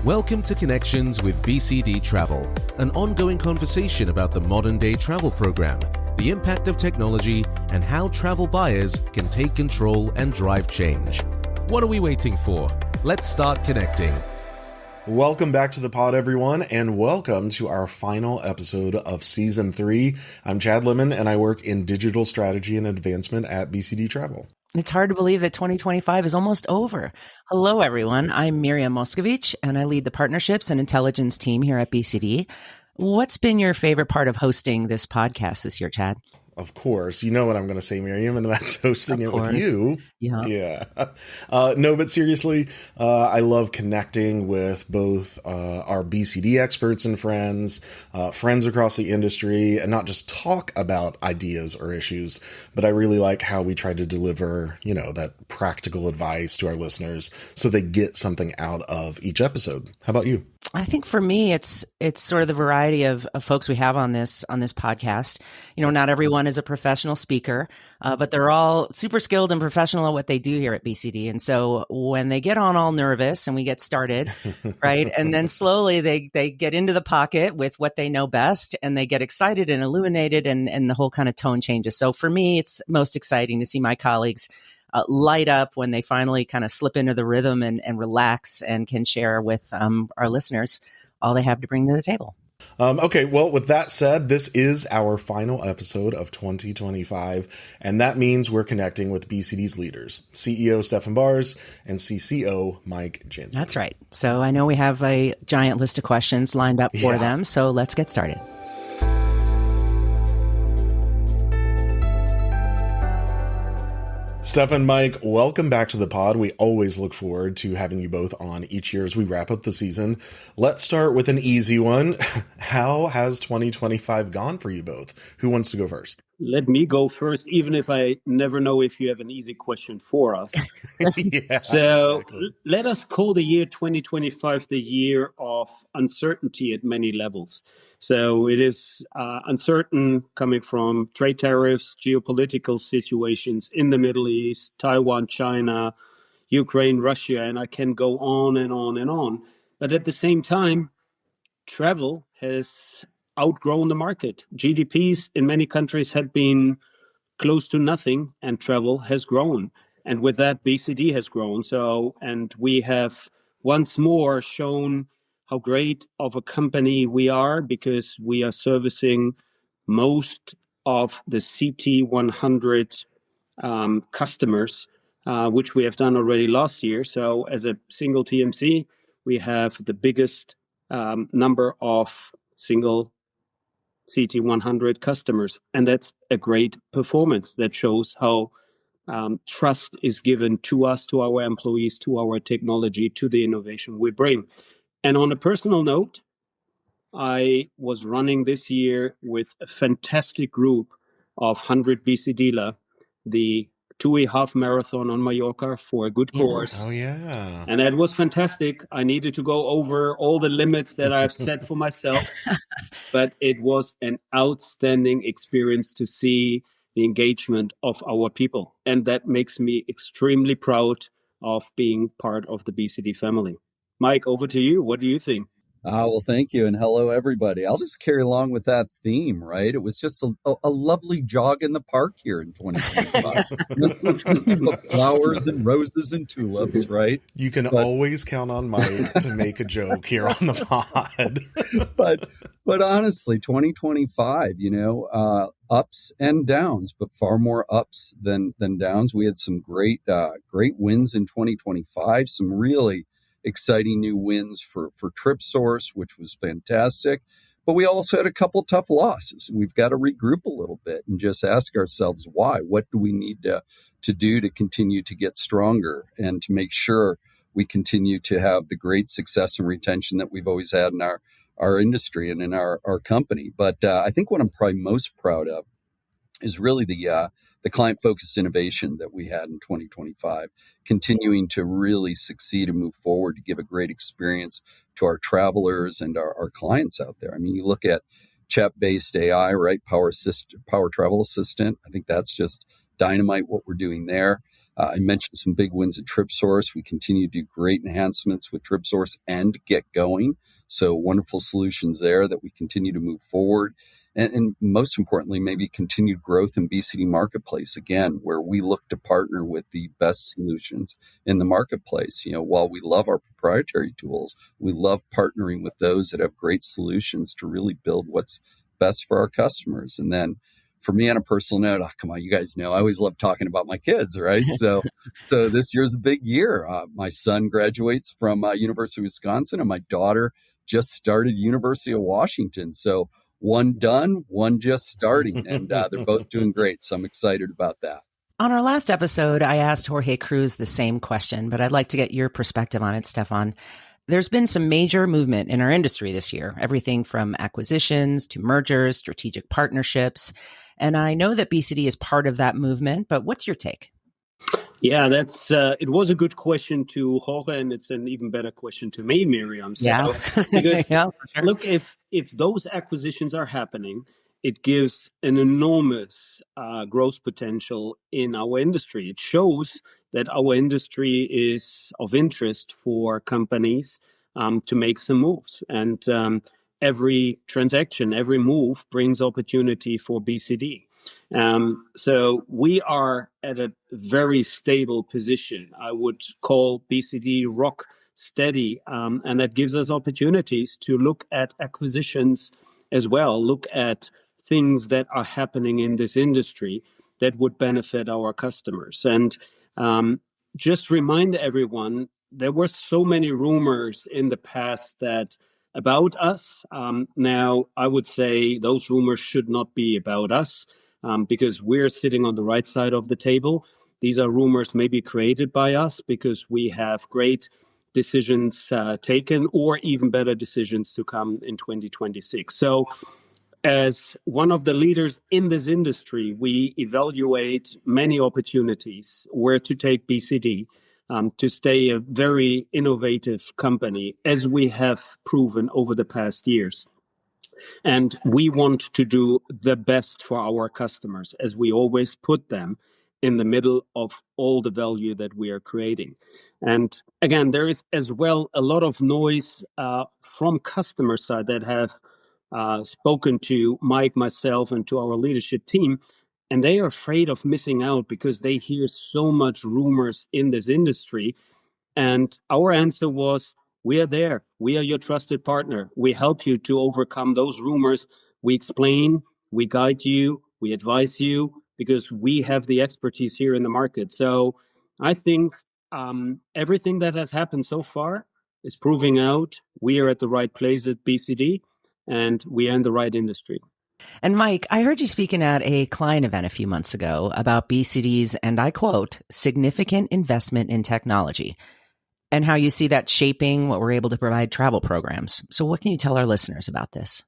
Welcome to Connections with BCD Travel, an ongoing conversation about the modern-day travel program, the impact of technology, and how travel buyers can take control and drive change. What are we waiting for? Let's start connecting. Welcome back to the pod, everyone, and welcome to our final episode of Season 3. I'm Chad Lemon, and I work in digital strategy and advancement at BCD Travel. It's hard to believe that 2025 is almost over. Hello, everyone. I'm Miriam Moskovich, and I lead the partnerships and intelligence team here at BCD. What's been your favorite part of hosting this podcast this year, Chad? Of course, you know what I'm going to say, Miriam, and that's hosting it with you. Yeah. No, but seriously, I love connecting with both our BCD experts and friends across the industry, and not just talk about ideas or issues, but I really like how we try to deliver, that practical advice to our listeners so they get something out of each episode. How about you? I think for me, it's sort of the variety of folks we have on this podcast. Not everyone is a professional speaker, but they're all super skilled and professional at what they do here at BCD. And so when they get on all nervous and we get started, right, and then slowly they get into the pocket with what they know best, and they get excited and illuminated, and the whole kind of tone changes. So for me, it's most exciting to see my colleagues light up when they finally kind of slip into the rhythm and relax and can share with our listeners all they have to bring to the table. Okay, well, with that said, this is our final episode of 2025, and that means we're connecting with BCD's leaders, CEO Stephan Baars and CCO Mike Janssen. That's right. So I know we have a giant list of questions lined up for them, so let's get started. Stephan, Mike, welcome back to the pod. We always look forward to having you both on each year as we wrap up the season. Let's start with an easy one. How has 2025 gone for you both? Who wants to go first? Let me go first, even if I never know if you have an easy question for us. Exactly. Let us call the year 2025 the year of uncertainty at many levels. So it is uncertain coming from trade tariffs, geopolitical situations in the Middle East, Taiwan, China, Ukraine, Russia, and I can go on and on and on. But at the same time, travel has outgrown the market. GDPs in many countries had been close to nothing, and travel has grown. And with that, BCD has grown. And we have once more shown how great of a company we are, because we are servicing most of the CT 100 customers, which we have done already last year. So as a single TMC, we have the biggest number of single CT 100 customers. And that's a great performance that shows how trust is given to us, to our employees, to our technology, to the innovation we bring. And on a personal note, I was running this year with a fantastic group of 100 BCDler, the 2.5 marathon on Mallorca for a good cause. Oh, yeah. And that was fantastic. I needed to go over all the limits that I've set for myself. But it was an outstanding experience to see the engagement of our people. And that makes me extremely proud of being part of the BCD family. Mike, over to you. What do you think? Well, thank you. And hello, everybody. I'll just carry along with that theme, right? It was just a lovely jog in the park here in 2025. Flowers and roses and tulips, right? You can always count on Mike to make a joke here on the pod. but honestly, 2025, ups and downs, but far more ups than downs. We had some great wins in 2025, some really exciting new wins for TripSource, which was fantastic. But we also had a couple tough losses. We've got to regroup a little bit and just ask ourselves why. What do we need to do to continue to get stronger and to make sure we continue to have the great success and retention that we've always had in our industry and in our company. But I think what I'm probably most proud of is really the client-focused innovation that we had in 2025, continuing to really succeed and move forward to give a great experience to our travelers and our clients out there. I mean, you look at chat-based AI, right? Power Travel Assistant. I think that's just dynamite what we're doing there. I mentioned some big wins at TripSource. We continue to do great enhancements with TripSource and Get Going. So wonderful solutions there that we continue to move forward. And most importantly, maybe continued growth in BCD Marketplace, again, where we look to partner with the best solutions in the marketplace. While we love our proprietary tools, we love partnering with those that have great solutions to really build what's best for our customers. And then for me, on a personal note, come on, you guys know I always love talking about my kids, right? So this year's a big year. My son graduates from University of Wisconsin, and my daughter just started University of Washington. So one done, one just starting, and they're both doing great. So I'm excited about that. On our last episode, I asked Jorge Cruz the same question, but I'd like to get your perspective on it, Stephan. There's been some major movement in our industry this year, everything from acquisitions to mergers, strategic partnerships. And I know that BCD is part of that movement, but what's your take? Yeah, that's it was a good question to Jorge, and it's an even better question to me, Miriam. So, yeah. Because yeah, sure. Look, if those acquisitions are happening, it gives an enormous growth potential in our industry. It shows that our industry is of interest for companies to make some moves. And every transaction, every move brings opportunity for BCD. So we are at a very stable position. I would call BCD rock steady, and that gives us opportunities to look at acquisitions as well, look at things that are happening in this industry that would benefit our customers. And just remind everyone, there were so many rumors in the past that about us. Now, I would say those rumors should not be about us because we're sitting on the right side of the table. These are rumors maybe created by us because we have great decisions taken or even better decisions to come in 2026. So as one of the leaders in this industry, we evaluate many opportunities where to take BCD to stay a very innovative company, as we have proven over the past years. And we want to do the best for our customers, as we always put them in the middle of all the value that we are creating. And again, there is as well a lot of noise from customer side that have spoken to Mike, myself, and to our leadership team, and they are afraid of missing out because they hear so much rumors in this industry. And our answer was, we are there. We are your trusted partner. We help you to overcome those rumors. We explain, we guide you, we advise you, because we have the expertise here in the market. So I think everything that has happened so far is proving out we are at the right place at BCD, and we are in the right industry. And Mike, I heard you speaking at a client event a few months ago about BCD's, and I quote, significant investment in technology, and how you see that shaping what we're able to provide travel programs. So what can you tell our listeners about this?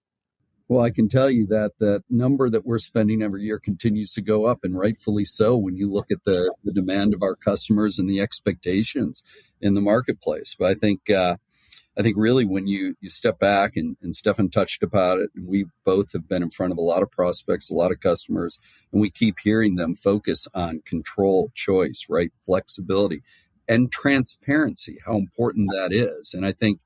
Well, I can tell you that the number that we're spending every year continues to go up, and rightfully so when you look at the demand of our customers and the expectations in the marketplace. But I think really when you step back, and Stephan touched about it, and we both have been in front of a lot of prospects, a lot of customers, and we keep hearing them focus on control, choice, right, flexibility, and transparency, how important that is. And I think,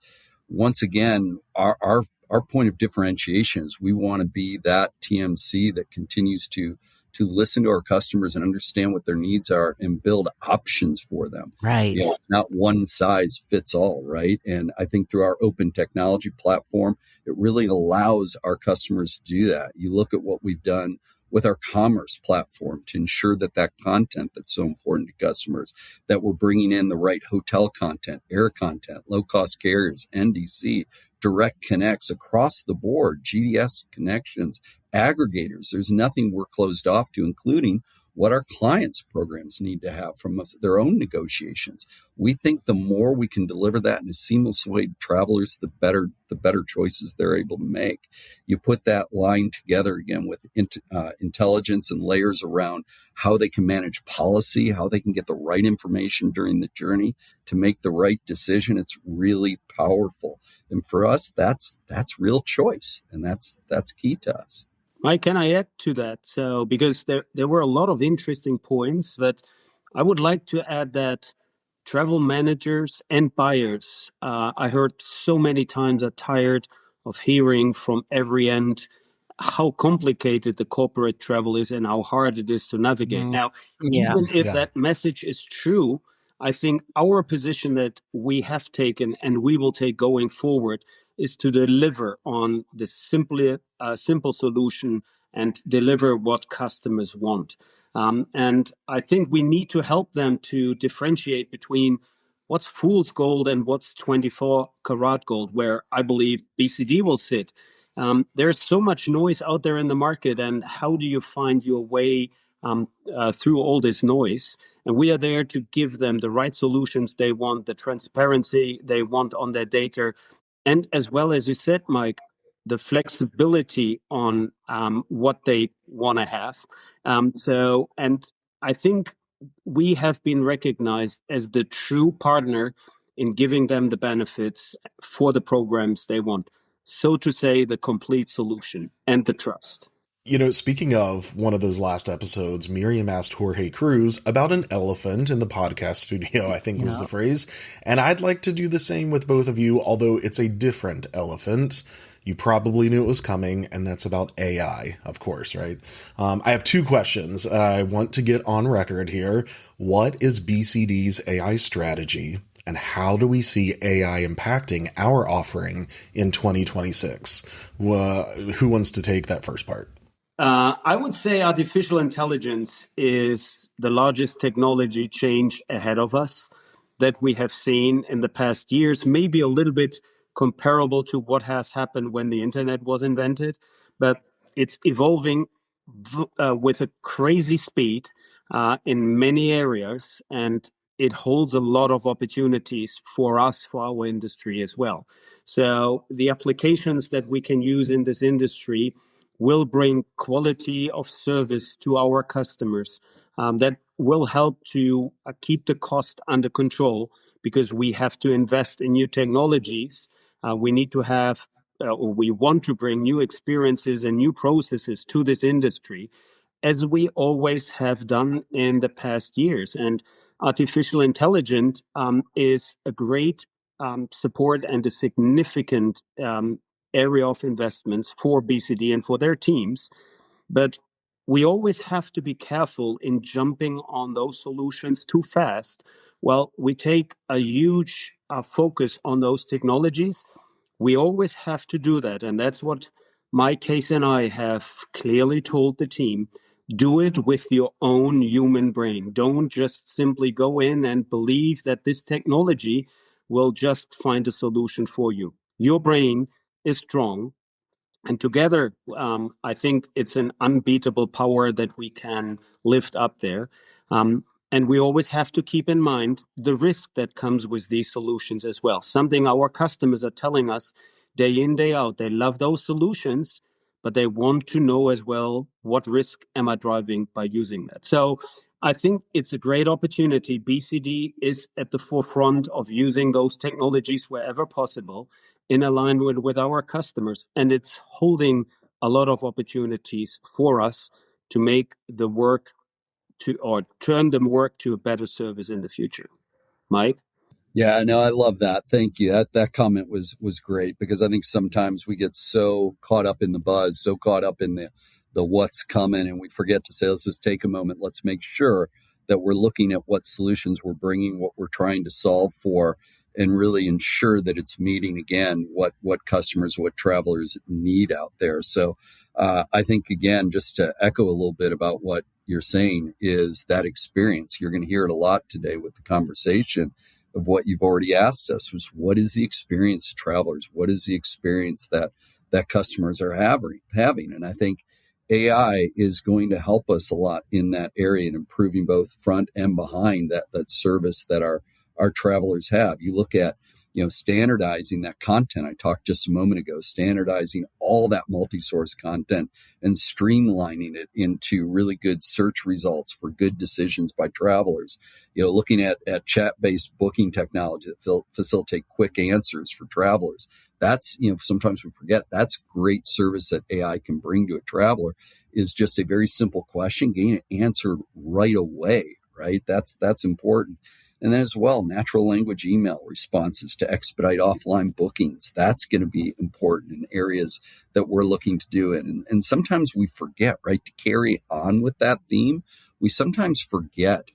once again, our point of differentiation is we want to be that TMC that continues to listen to our customers and understand what their needs are and build options for them. Right. Not one size fits all, right? And I think through our open technology platform, it really allows our customers to do that. You look at what we've done with our commerce platform to ensure that content that's so important to customers, that we're bringing in the right hotel content, air content, low-cost carriers, NDC, direct connects across the board, GDS connections, aggregators. There's nothing we're closed off to, including what our clients' programs need to have from us, their own negotiations. We think the more we can deliver that in a seamless way to travelers, the better choices they're able to make. You put that line together again with intelligence and layers around how they can manage policy, how they can get the right information during the journey to make the right decision. It's really powerful. And for us, that's real choice. And that's key to us. Mike, can I add to that? So, because there were a lot of interesting points that I would like to add that travel managers and buyers, I heard so many times, are tired of hearing from every end how complicated the corporate travel is and how hard it is to navigate. Now, even if that message is true, I think our position that we have taken and we will take going forward is to deliver on the simple solution and deliver what customers want. And I think we need to help them to differentiate between what's fool's gold and what's 24 karat gold, where I believe BCD will sit. There's so much noise out there in the market, and how do you find your way through all this noise? And we are there to give them the right solutions they want, the transparency they want on their data, and as well as you said, Mike, the flexibility on what they want to have. And I think we have been recognized as the true partner in giving them the benefits for the programs they want. So to say, the complete solution and the trust. You know, speaking of one of those last episodes, Miriam asked Jorge Cruz about an elephant in the podcast studio, I think was the phrase. And I'd like to do the same with both of you, although it's a different elephant. You probably knew it was coming, and that's about AI, of course, right? I have two questions. I want to get on record here. What is BCD's AI strategy? And how do we see AI impacting our offering in 2026? Who wants to take that first part? I would say artificial intelligence is the largest technology change ahead of us that we have seen in the past years, maybe a little bit comparable to what has happened when the internet was invented, but it's evolving with a crazy speed in many areas, and it holds a lot of opportunities for us, for our industry as well. So the applications that we can use in this industry will bring quality of service to our customers that will help to keep the cost under control, because we have to invest in new technologies. We need to have, or we want to bring new experiences and new processes to this industry, as we always have done in the past years. And artificial intelligence is a great support and a significant area of investments for BCD and for their teams. But we always have to be careful in jumping on those solutions too fast. Well, we take a huge focus on those technologies. We always have to do that. And that's what my case and I have clearly told the team. Do it with your own human brain. Don't just simply go in and believe that this technology will just find a solution for you. Your brain is strong. And together, I think it's an unbeatable power that we can lift up there. And we always have to keep in mind the risk that comes with these solutions as well. Something our customers are telling us day in, day out. They love those solutions, but they want to know as well, what risk am I driving by using that? So I think it's a great opportunity. BCD is at the forefront of using those technologies wherever possible, in alignment with our customers. And it's holding a lot of opportunities for us to make the work or turn the work to a better service in the future. Mike? Yeah, no, I love that. Thank you. That comment was great, because I think sometimes we get so caught up in the buzz, so caught up in the what's coming, and we forget to say, let's just take a moment. Let's make sure that we're looking at what solutions we're bringing, what we're trying to solve for, and really ensure that it's meeting, again, what customers, what travelers need out there. So I think, again, just to echo a little bit about what you're saying, is that experience. You're going to hear it a lot today with the conversation of what you've already asked us, was what is the experience to travelers? What is the experience that customers are having? And I think AI is going to help us a lot in that area, in improving both front and behind that service that our travelers have. You look at, standardizing that content. I talked just a moment ago, standardizing all that multi-source content and streamlining it into really good search results for good decisions by travelers. Looking at chat-based booking technology that facilitate quick answers for travelers. That's, sometimes we forget, that's great service that AI can bring to a traveler, is just a very simple question, getting it answered right away. right? That's important. And then as well, natural language email responses to expedite offline bookings. That's going to be important in areas that we're looking to do it. And sometimes we forget, right, to carry on with that theme. We sometimes forget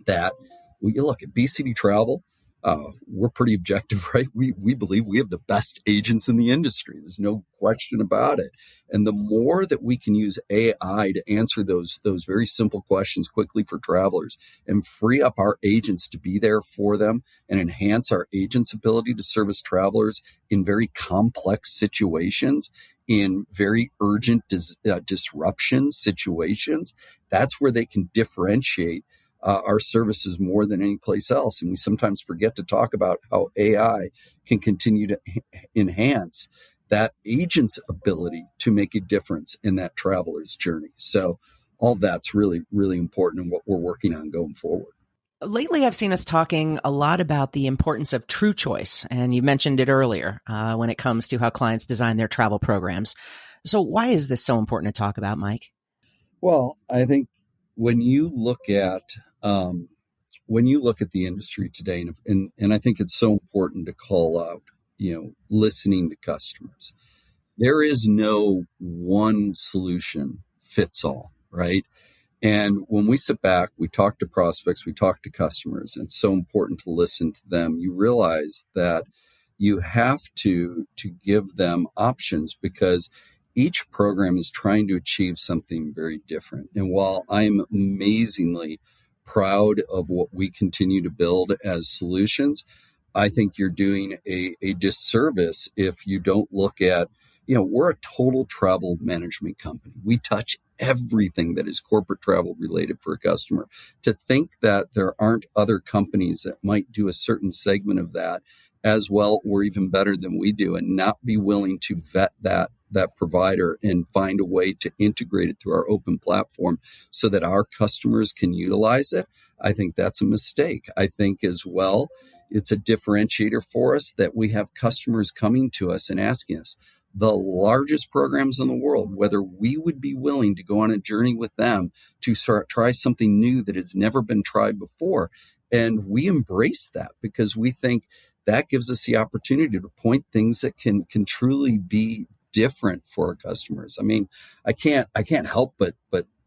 that you look at BCD Travel. We're pretty objective, right? We believe we have the best agents in the industry. There's no question about it. And the more that we can use AI to answer those very simple questions quickly for travelers and free up our agents to be there for them and enhance our agents' ability to service travelers in very complex situations, in very urgent disruption situations, that's where they can differentiate our services more than any place else. And we sometimes forget to talk about how AI can continue to enhance that agent's ability to make a difference in that traveler's journey. So all that's really, really important in what we're working on going forward. Lately, I've seen us talking a lot about the importance of true choice. And you mentioned it earlier when it comes to how clients design their travel programs. So why is this so important to talk about, Mike? Well, I think when you look at the industry today, and I think it's so important to call out, listening to customers. There is no one solution fits all, right? And when we sit back, we talk to prospects, we talk to customers, and it's so important to listen to them. You realize that you have to give them options because each program is trying to achieve something very different. And while I'm amazingly proud of what we continue to build as solutions, I think you're doing a disservice if you don't look at, we're a total travel management company. We touch everything that is corporate travel related for a customer. To think that there aren't other companies that might do a certain segment of that as well or even better than we do and not be willing to vet that provider and find a way to integrate it through our open platform so that our customers can utilize it, I think that's a mistake. I think as well, it's a differentiator for us that we have customers coming to us and asking us, the largest programs in the world, whether we would be willing to go on a journey with them to try something new that has never been tried before. And we embrace that because we think that gives us the opportunity to point things that can truly be different for our customers. I mean, I can't help but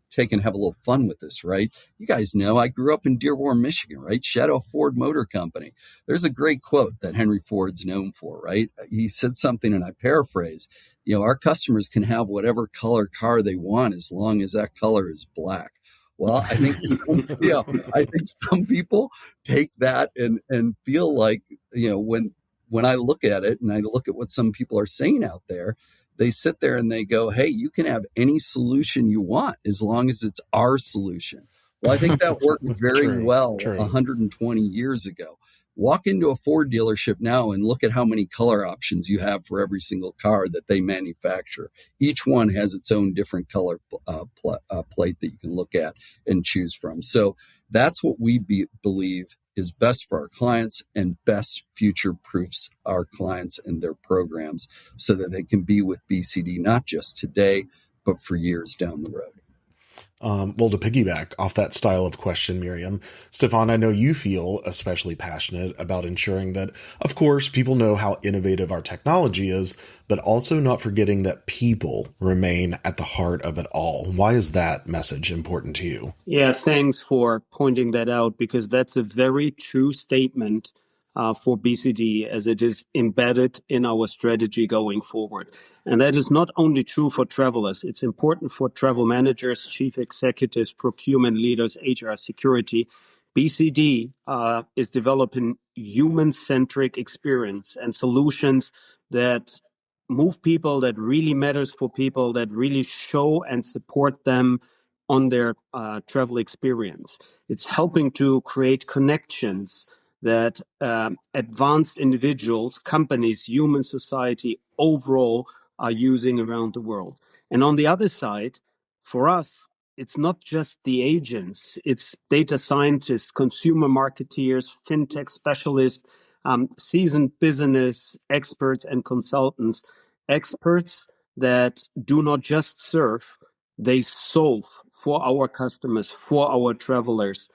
take and have a little fun with this, right? You guys know I grew up in Dearborn, Michigan, right? Shadow Ford Motor Company. There's a great quote that Henry Ford's known for, right? He said something, and I paraphrase, our customers can have whatever color car they want as long as that color is black. Well, I think, I think some people take that and feel like, when I look at it and I look at what some people are saying out there, they sit there and they go, hey, you can have any solution you want as long as it's our solution. Well, I think that worked very well 120 years ago. Walk into a Ford dealership now and look at how many color options you have for every single car that they manufacture. Each one has its own different color plate that you can look at and choose from. So that's what we believe is best for our clients and best future proofs our clients and their programs so that they can be with BCD not just today, but for years down the road. Well, to piggyback off that style of question, Miriam, Stephan, I know you feel especially passionate about ensuring that, of course, people know how innovative our technology is, but also not forgetting that people remain at the heart of it all. Why is that message important to you? Yeah, thanks for pointing that out, because that's a very true statement for BCD as it is embedded in our strategy going forward. And that is not only true for travelers. It's important for travel managers, chief executives, procurement leaders, HR, security. BCD is developing human-centric experience and solutions that move people, that really matters for people, that really show and support them on their travel experience. It's helping to create connections that advanced individuals, companies, human society overall are using around the world. And on the other side, for us, it's not just the agents, it's data scientists, consumer marketeers, fintech specialists, seasoned business experts and consultants, experts that do not just serve, they solve for our customers, for our travelers,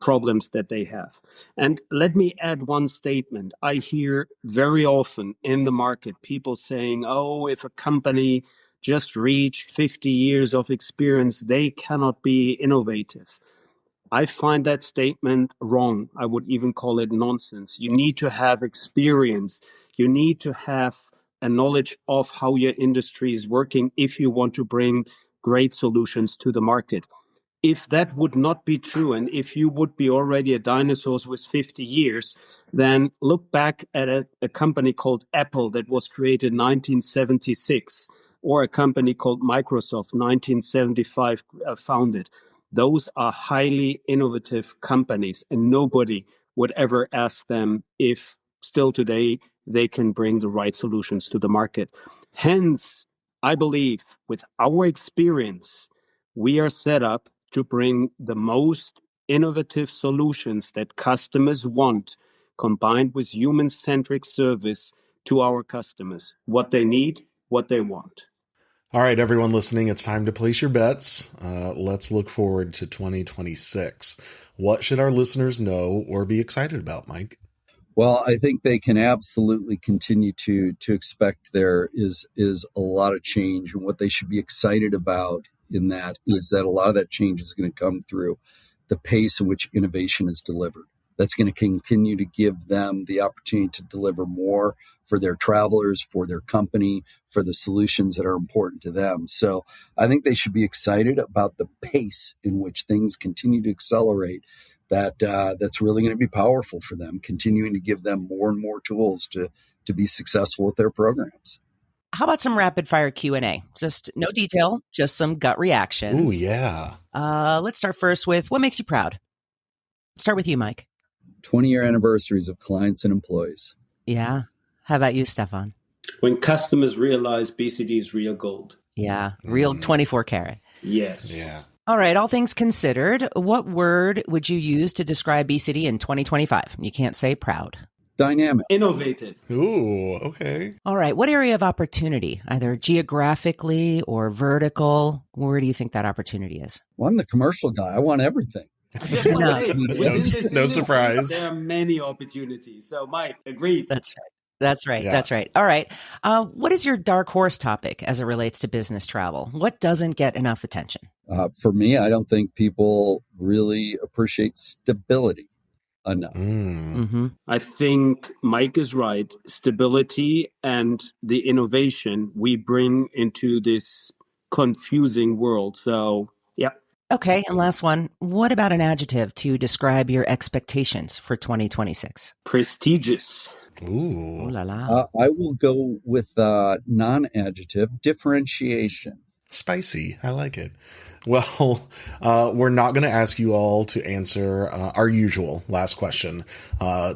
problems that they have. And let me add one statement. I hear very often in the market people saying, oh, if a company just reached 50 years of experience, they cannot be innovative. I find that statement wrong. I would even call it nonsense. You need to have experience. You need to have a knowledge of how your industry is working if you want to bring great solutions to the market. If that would not be true, and if you would be already a dinosaur with 50 years, then look back at a company called Apple that was created in 1976, or a company called Microsoft, 1975 founded. Those are highly innovative companies, and nobody would ever ask them if still today they can bring the right solutions to the market. Hence, I believe with our experience, we are set up to bring the most innovative solutions that customers want, combined with human-centric service to our customers, what they need, what they want. All right, everyone listening, it's time to place your bets. Let's look forward to 2026. What should our listeners know or be excited about, Mike? Well, I think they can absolutely continue to expect there is a lot of change, and what they should be excited about in that is that a lot of that change is going to come through the pace in which innovation is delivered. That's going to continue to give them the opportunity to deliver more for their travelers, for their company, for the solutions that are important to them. So I think they should be excited about the pace in which things continue to accelerate. That's really going to be powerful for them, continuing to give them more and more tools to be successful with their programs. How about some rapid fire Q&A? Just no detail, just some gut reactions. Ooh, yeah. Let's start first with what makes you proud? Start with you, Mike. 20-year anniversaries of clients and employees. Yeah. How about you, Stephan? When customers realize BCD is real gold. Yeah. Real 24 karat. Yes. Yeah. All right. All things considered, what word would you use to describe BCD in 2025? You can't say proud. Dynamic. Innovative. Ooh, okay. All right. What area of opportunity, either geographically or vertical, where do you think that opportunity is? Well, I'm the commercial guy. I want everything. No surprise. There are many opportunities. So, Mike, agreed. That's right. That's right. Yeah. That's right. All right. What is your dark horse topic as it relates to business travel? What doesn't get enough attention? For me, I don't think people really appreciate stability enough. Mm-hmm. I think Mike is right. Stability and the innovation we bring into this confusing world. So, yeah. Okay. And last one. What about an adjective to describe your expectations for 2026? Prestigious. Ooh. Ooh la la. I will go with non-adjective, differentiation. Spicy. I like it. Well, we're not going to ask you all to answer our usual last question.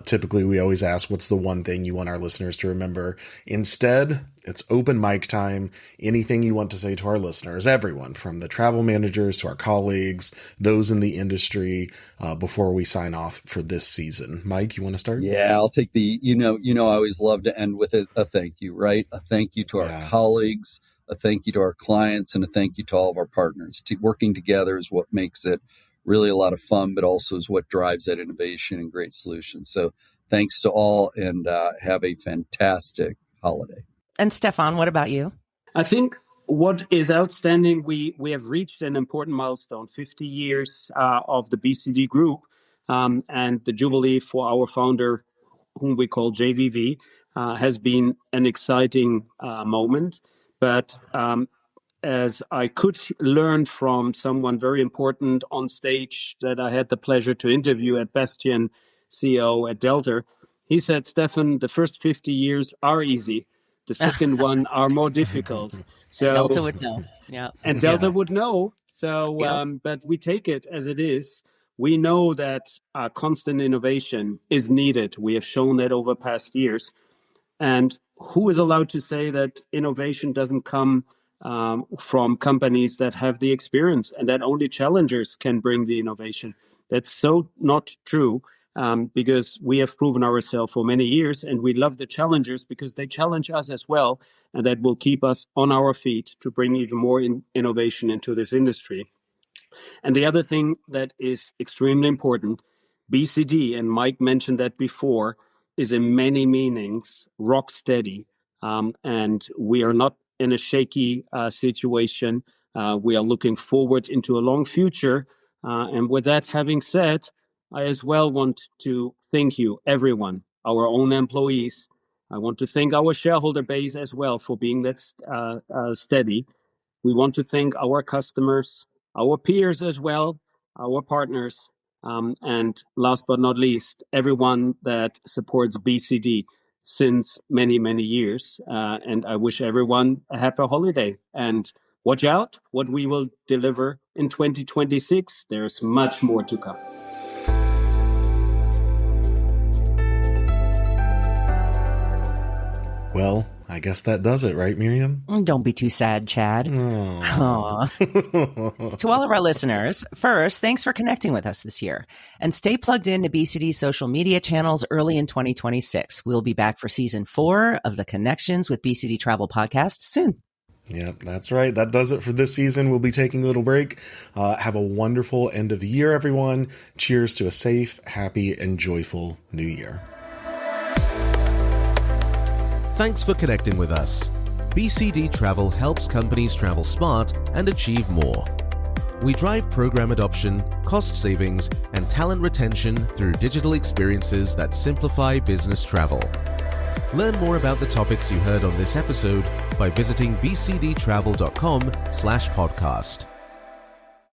Typically, we always ask, what's the one thing you want our listeners to remember? Instead, it's open mic time. Anything you want to say to our listeners, everyone, from the travel managers to our colleagues, those in the industry, before we sign off for this season. Mike, you want to start? Yeah, I'll take the, I always love to end with a thank you, right? A thank you to our colleagues, a thank you to our clients, and a thank you to all of our partners. Working together is what makes it really a lot of fun, but also is what drives that innovation and great solutions. So thanks to all, and have a fantastic holiday. And Stephan, what about you? I think what is outstanding, we have reached an important milestone, 50 years of the BCD group, and the jubilee for our founder, whom we call JVV, has been an exciting moment. But as I could learn from someone very important on stage that I had the pleasure to interview at Bastian, CEO at Delta, he said, Stephan, the first 50 years are easy. The second one are more difficult. So Delta would know. Yeah. And Delta would know. So, but we take it as it is. We know that constant innovation is needed. We have shown that over past years. And who is allowed to say that innovation doesn't come from companies that have the experience and that only challengers can bring the innovation? That's so not true, because we have proven ourselves for many years, and we love the challengers because they challenge us as well, and that will keep us on our feet to bring even more innovation into this industry. And the other thing that is extremely important, BCD, and Mike mentioned that before, is in many meanings rock steady. And we are not in a shaky situation. We are looking forward into a long future. And with that having said, I as well want to thank you, everyone, our own employees. I want to thank our shareholder base as well for being that steady. We want to thank our customers, our peers as well, our partners, and last but not least, everyone that supports BCD since many, many years. And I wish everyone a happy holiday. And watch out what we will deliver in 2026. There's much more to come. Well, I guess that does it, right, Miriam? Don't be too sad, Chad. To all of our listeners, first, thanks for connecting with us this year. And stay plugged in to BCD's social media channels early in 2026. We'll be back for season 4 of the Connections with BCD Travel podcast soon. Yep, that's right. That does it for this season. We'll be taking a little break. Have a wonderful end of the year, everyone. Cheers to a safe, happy, and joyful new year. Thanks for connecting with us. BCD Travel helps companies travel smart and achieve more. We drive program adoption, cost savings, and talent retention through digital experiences that simplify business travel. Learn more about the topics you heard on this episode by visiting bcdtravel.com/podcast.